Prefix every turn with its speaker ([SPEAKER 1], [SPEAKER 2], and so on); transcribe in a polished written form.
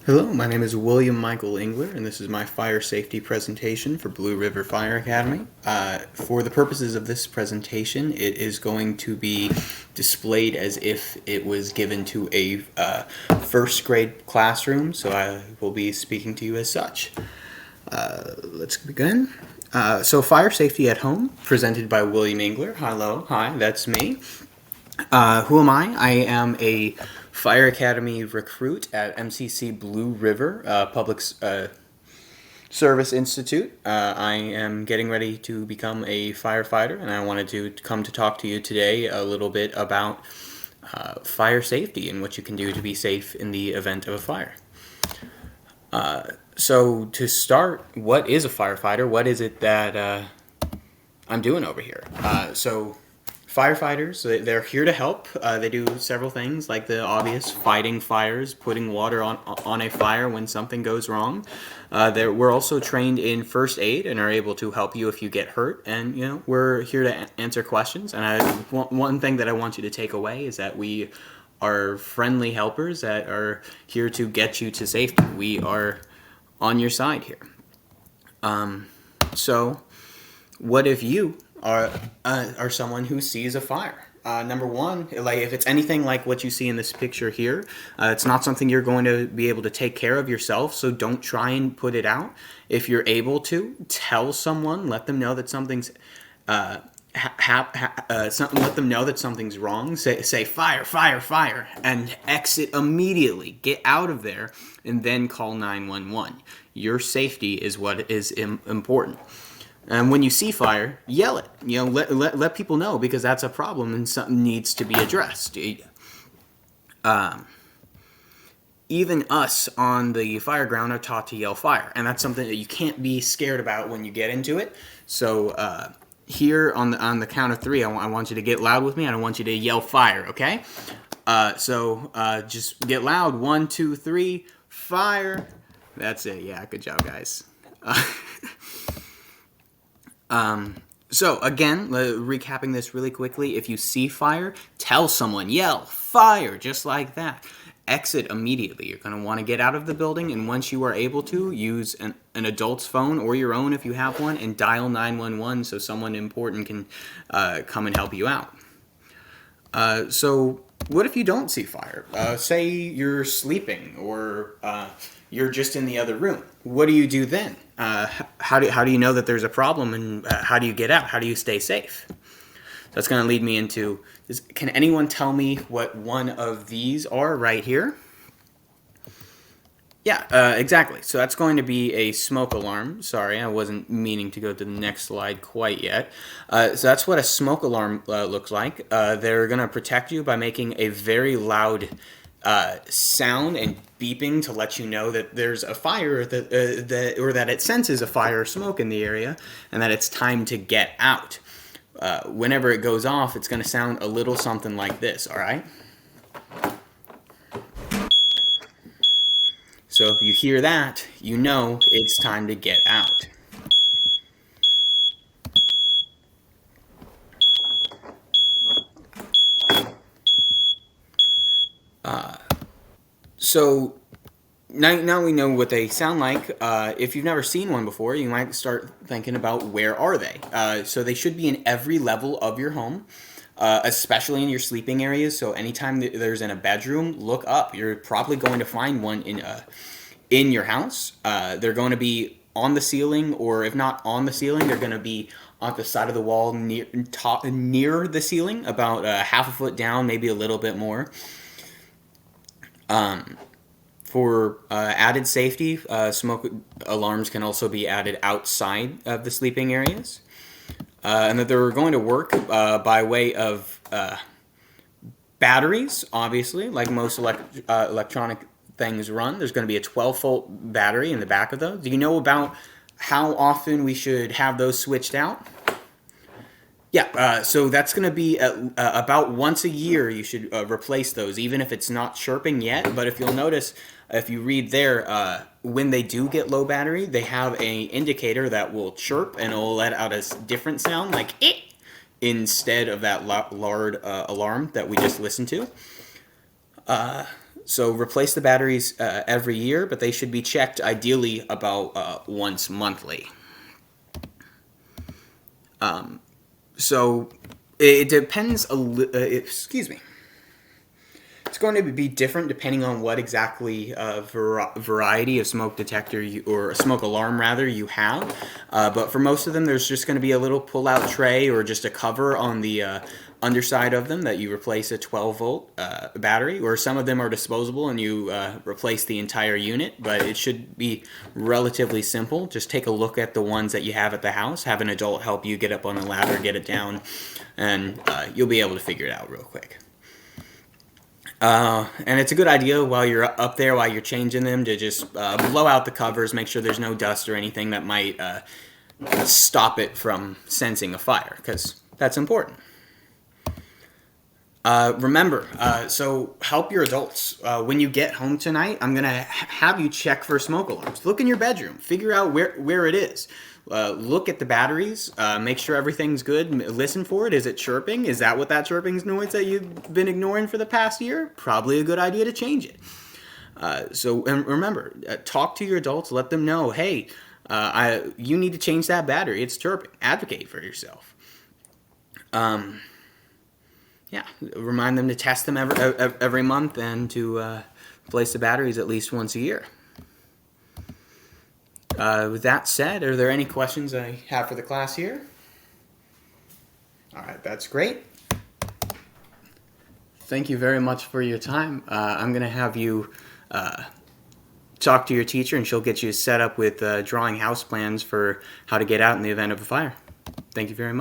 [SPEAKER 1] Hello, my name is William Michael Engler, and this is my fire safety presentation for Blue River Fire Academy. For the purposes of this presentation, it is going to be displayed as if it was given to a first grade classroom, so I will be speaking to you as such. Let's begin. So fire safety at home, presented by William Engler. Hello, hi, that's me. Who am I? I am a Fire Academy recruit at Mcc Blue River Public Service Institute. I am getting ready to become a firefighter, and I wanted to come to talk to you today a little bit about fire safety and what you can do to be safe in the event of a fire. So to start, what is a firefighter? What is it that I'm doing over here? Firefighters, they're here to help. They do several things like the obvious fighting fires, putting water on a fire when something goes wrong. We're also trained in first aid and are able to help you if you get hurt. And, we're here to answer questions. And one thing that I want you to take away is that we are friendly helpers that are here to get you to safety. We are on your side here. So what if you are someone who sees a fire? Number one, like if it's anything like what you see in this picture here, it's not something you're going to be able to take care of yourself, so don't try and put it out. If you're able to, tell someone, let them know that something's let them know that something's wrong. Say fire, fire, fire, and exit immediately. Get out of there, and then call 911. Your safety is what is important. And when you see fire, yell it. Let people know, because that's a problem and something needs to be addressed. Even us on the fire ground are taught to yell fire, and that's something that you can't be scared about when you get into it. So here on the count of three, I want you to get loud with me, and I want you to yell fire. Okay? So just get loud. 1, 2, 3, fire. That's it. Yeah, good job, guys. So again, recapping this really quickly, if you see fire, tell someone, yell fire, just like that. Exit immediately. You're going to want to get out of the building, and once you are able to, use an adult's phone or your own if you have one, and dial 911 so someone important can come and help you out. So what if you don't see fire? Say you're sleeping, or you're just in the other room. What do you do then? How do you know that there's a problem, and how do you get out? How do you stay safe? So that's going to lead me into, can anyone tell me what one of these are right here? Yeah, exactly. So that's going to be a smoke alarm. Sorry, I wasn't meaning to go to the next slide quite yet. So that's what a smoke alarm looks like. They're going to protect you by making a very loud sound and beeping to let you know that there's a fire, or that it senses a fire or smoke in the area, and that it's time to get out. Whenever it goes off, it's going to sound a little something like this, all right? So if you hear that, you know it's time to get out. So now we know what they sound like. If you've never seen one before, you might start thinking about, where are they? So they should be in every level of your home, especially in your sleeping areas. So anytime there's in a bedroom, look up. You're probably going to find one in your house. They're going to be on the ceiling, or if not on the ceiling, they're going to be on the side of the wall near the ceiling, about half a foot down, maybe a little bit more. For added safety, smoke alarms can also be added outside of the sleeping areas. And that they're going to work by way of batteries, obviously, like most electronic things run. There's going to be a 12-volt battery in the back of those. Do you know about how often we should have those switched out? Yeah, so that's going to be about once a year you should replace those, even if it's not chirping yet. But if you'll notice, if you read there, when they do get low battery, they have a indicator that will chirp, and it will let out a different sound, like it, instead of that loud alarm that we just listened to. So replace the batteries every year, but they should be checked ideally about once monthly. So it depends excuse me. It's going to be different depending on what exactly variety of smoke detector or smoke alarm rather you have. But for most of them, there's just going to be a little pull-out tray or just a cover on the underside of them that you replace a 12-volt battery, or some of them are disposable and you replace the entire unit. But it should be relatively simple. Just take a look at the ones that you have at the house. Have an adult help you get up on the ladder, get it down, and you'll be able to figure it out real quick. And it's a good idea while you're up there, while you're changing them, to just blow out the covers, make sure there's no dust or anything that might stop it from sensing a fire, because that's important. Remember, so help your adults. When you get home tonight, I'm going to have you check for smoke alarms. Look in your bedroom. Figure out where it is. Look at the batteries. Make sure everything's good. Listen for it. Is it chirping? Is that what that chirping's noise that you've been ignoring for the past year? Probably a good idea to change it. And remember, talk to your adults. Let them know, hey, you need to change that battery. It's chirping. Advocate for yourself. Yeah, remind them to test them every month and to replace the batteries at least once a year. With that said, are there any questions I have for the class here? All right, that's great. Thank you very much for your time. I'm going to have you talk to your teacher, and she'll get you set up with drawing house plans for how to get out in the event of a fire. Thank you very much.